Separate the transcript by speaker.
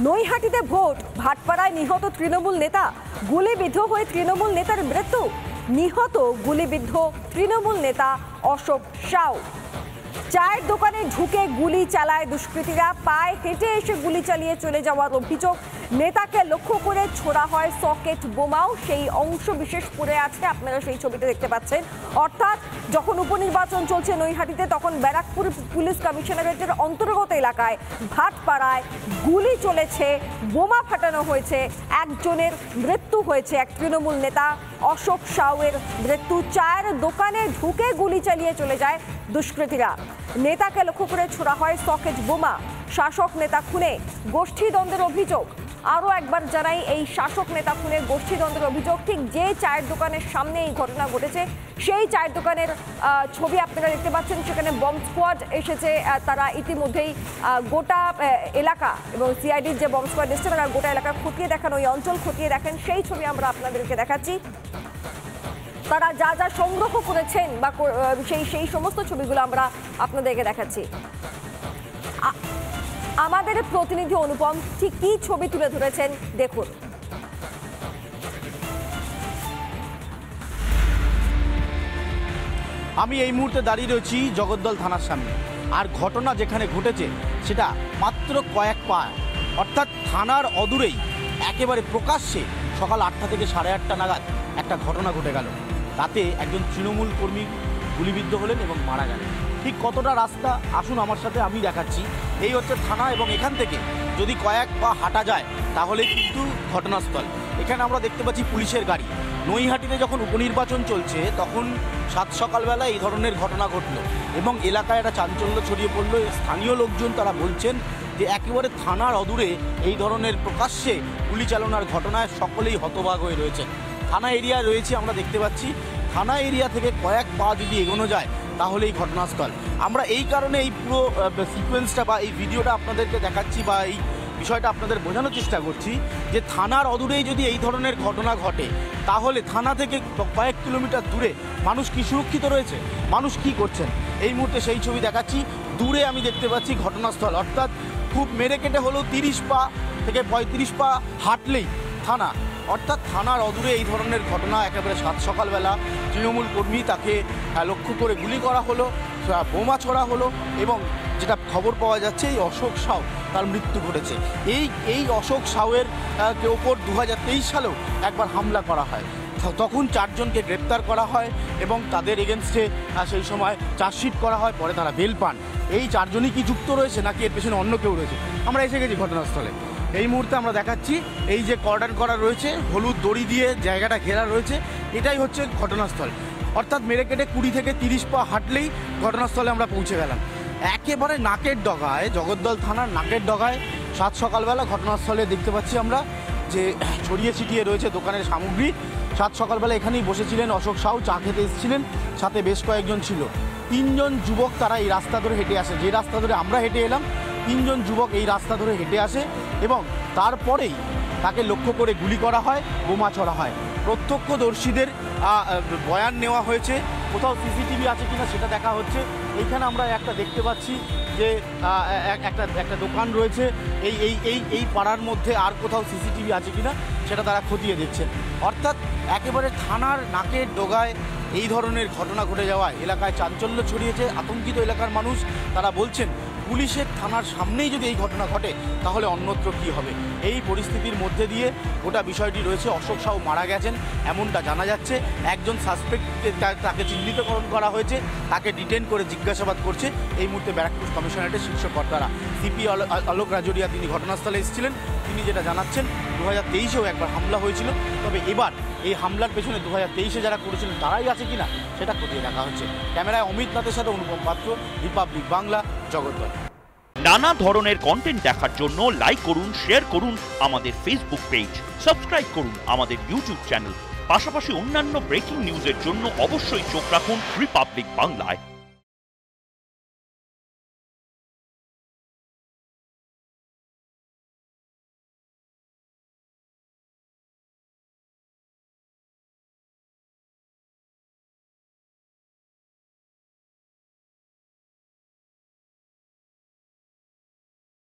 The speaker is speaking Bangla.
Speaker 1: নৈহাটিতে ভোট, ভাটপাড়ায় নিহত তৃণমূল নেতা, গুলিবিদ্ধ হয়ে তৃণমূল নেতার মৃত্যু। নিহত গুলিবিদ্ধ তৃণমূল নেতা অশোক সাউ। চায়ের দোকানে ঢুকে গুলি চালায় দুষ্কৃতীরা, পায়ে হেঁটে এসে গুলি চালিয়ে চলে যাওয়ার অভিযোগ। নেতাকে লক্ষ্য করে ছোড়া হয় সকেট বোমাও, সেই অংশ বিশেষ পড়ে আছে, আপনারা সেই ছবিটা দেখতে পাচ্ছেন। অর্থাৎ যখন উপনির্বাচন চলছে নৈহাটিতে, তখন ব্যারাকপুর পুলিশ কমিশনারেটের অন্তর্গত এলাকায় ভাটপাড়ায় গুলি চলেছে, বোমা ফাটানো হয়েছে, একজনের মৃত্যু হয়েছে, এক তৃণমূল নেতা অশোক সাউয়ের মৃত্যু। চায়ের দোকানে ঢুকে গুলি চালিয়ে চলে যায় দুষ্কৃতীরা। নেতাকে লক্ষ্য করে ছোড়া হয় সকেট বোমা। শাসক নেতা খুনে গোষ্ঠীদ্বন্দ্বের অভিযোগ। আরও একবার জানাই, এই শাসক নেতা খুনে গোষ্ঠীদ্বন্দ্বের অভিযোগ। ঠিক যে চায়ের দোকানের সামনে এই ঘটনা ঘটেছে, সেই চায়ের দোকানের ছবি আপনারা দেখতে পাচ্ছেন। সেখানে বম্ব স্কোয়াড এসেছে, তারা ইতিমধ্যেই গোটা এলাকা এবং সিআইডির যে বম্ব স্কোয়াড এসেছে তারা গোটা এলাকা খতিয়ে দেখেন, ওই অঞ্চল খতিয়ে দেখেন। সেই ছবি আমরা আপনাদেরকে দেখাচ্ছি। তারা যা যা সংগ্রহ করেছেন বা সেই সমস্ত ছবিগুলো আমরা আপনাদেরকে দেখাচ্ছি। আমাদের প্রতিনিধি অনুপম ঠিক কি ছবি তুলে ধরেছেন দেখুন।
Speaker 2: আমি এই মুহূর্তে দাঁড়িয়ে রয়েছি জগদ্দল থানার সামনে, আর ঘটনা যেখানে ঘটেছে সেটা মাত্র কয়েক পা, অর্থাৎ থানার অদূরেই একেবারে প্রকাশ্যে সকাল 8টা থেকে 8:30 নাগাদ একটা ঘটনা ঘটে গেল। তাতে একজন তৃণমূল কর্মী গুলিবিদ্ধ হলেন এবং মারা গেলেন। ঠিক কতটা রাস্তা আসুন আমার সাথে, আমি দেখাচ্ছি। এই হচ্ছে থানা, এবং এখান থেকে যদি কয়েক পা হাঁটা যায় তাহলেই কিন্তু ঘটনাস্থল। এখানে আমরা দেখতে পাচ্ছি পুলিশের গাড়ি। নৈহাটিতে যখন উপনির্বাচন চলছে তখন সাত সকালবেলা এই ধরনের ঘটনা ঘটলো এবং এলাকায় একটা চাঞ্চল্য ছড়িয়ে পড়লো। স্থানীয় লোকজন তারা বলছেন যে একেবারে থানার অদূরে এই ধরনের প্রকাশ্যে গুলি চালনার ঘটনায় সকলেই হতবাক হয়ে রয়েছে। থানা এরিয়া রয়েছে, আমরা দেখতে পাচ্ছি থানা এরিয়া থেকে কয়েক পা যদি এগোনো যায় তাহলে এই ঘটনাস্থল। আমরা এই কারণে এই পুরো সিকোয়েন্সটা বা এই ভিডিওটা আপনাদেরকে দেখাচ্ছি বা এই বিষয়টা আপনাদের বোঝানোর চেষ্টা করছি যে থানার অদূরেই যদি এই ধরনের ঘটনা ঘটে তাহলে থানা থেকে কয়েক কিলোমিটার দূরে মানুষ কি সুরক্ষিত রয়েছে, মানুষ কি করছেন, এই মুহূর্তে সেই ছবি দেখাচ্ছি। দূরে আমি দেখতে পাচ্ছি ঘটনাস্থল, অর্থাৎ খুব মেরে কেটে হলেও 30 পা থেকে 35 পা হাঁটলেই থানা। অর্থাৎ থানার অদূরে এই ধরনের ঘটনা। একেবারে সাত সকালবেলা তৃণমূল কর্মী, তাকে লক্ষ্য করে গুলি করা হলো, বোমা ছোড়া হলো, এবং যেটা খবর পাওয়া যাচ্ছে এই অশোক সাউ তার মৃত্যু ঘটেছে। এই অশোক সাউয়ের ওপর 2023 সালেও একবার হামলা করা হয়, তখন 4 জনকে গ্রেপ্তার করা হয় এবং তাদের এগেনস্টে সেই সময় চার্জশিট করা হয়, পরে তারা বেল পান। এই 4 জনই কি যুক্ত রয়েছে নাকি এর পেছনে অন্য কেউ রয়েছে? আমরা এসে গেছি ঘটনাস্থলে। এই মুহূর্তে আমরা দেখাচ্ছি এই যে কর্ডন করা রয়েছে, হলুদ দড়ি দিয়ে জায়গাটা ঘেরা রয়েছে, এটাই হচ্ছে ঘটনাস্থল। অর্থাৎ মেরে কেটে 20 থেকে 30 পা হাঁটলেই ঘটনাস্থলে আমরা পৌঁছে গেলাম। একেবারে নাকের ডগায়, জগদ্দল থানার নাকের ডগায় সাত সকালবেলা ঘটনাস্থলে দেখতে পাচ্ছি আমরা যে ছড়িয়ে ছিটিয়ে রয়েছে দোকানের সামগ্রী। সাত সকালবেলা এখানেই বসেছিলেন অশোক সাউ, চা খেতে এসেছিলেন, সাথে বেশ কয়েকজন ছিল। 3 জন যুবক তারা এই রাস্তা ধরে হেঁটে আসে, যে রাস্তা ধরে আমরা হেঁটে এলাম 3 জন যুবক এই রাস্তা ধরে হেঁটে আসে এবং তারপরেই তাকে লক্ষ্য করে গুলি করা হয়, বোমা ছোড়া হয়। প্রত্যক্ষদর্শীদের বয়ান নেওয়া হয়েছে, কোথাও সিসিটিভি আছে কিনা সেটা দেখা হচ্ছে। এইখানে আমরা একটা দেখতে পাচ্ছি যে একটা দোকান রয়েছে এই পাড়ার মধ্যে, আর কোথাও সিসিটিভি আছে কিনা সেটা তারা খতিয়ে দেখছেন। অর্থাৎ একেবারে থানার নাকের ডগায় এই ধরনের ঘটনা ঘটে যাওয়ায় এলাকায় চাঞ্চল্য ছড়িয়েছে। আতঙ্কিত এলাকার মানুষ, তারা বলছেন পুলিশের থানার সামনেই যদি এই ঘটনা ঘটে তাহলে অন্যত্র কী হবে। এই পরিস্থিতির মধ্যে দিয়ে গোটা বিষয়টি রয়েছে। অশোক সাউ মারা গেছেন এমনটা জানা যাচ্ছে। একজন সাসপেক্ট তাকে চিহ্নিতকরণ করা হয়েছে, তাকে ডিটেন করে জিজ্ঞাসাবাদ করছে এই মুহূর্তে ব্যারাকপুর কমিশনারেটের শীর্ষ কর্তারা। সিপি আলোক রাজরিয়া তিনি ঘটনাস্থলে এসেছিলেন। তিনি যেটা জানাচ্ছেন 2023-এও একবার হামলা হয়েছিল, তবে এবার এই হামলার পেছনে 2023-এ যারা করেছিলেন তারাই আছে কিনা সেটা খতিয়ে দেখা হচ্ছে। ক্যামেরায় অমিত নাথের সাথে অনুপম পাত্র, রিপাবলিক বাংলা, জগদ্দল।
Speaker 3: নানা ধরনের কন্টেন্ট দেখার জন্য লাইক করুন, শেয়ার করুন আমাদের ফেসবুক পেজ, সাবস্ক্রাইব করুন আমাদের ইউটিউব চ্যানেল। পাশাপাশি অন্যান্য ব্রেকিং নিউজের জন্য অবশ্যই চোখ রাখুন রিপাবলিক বাংলায়।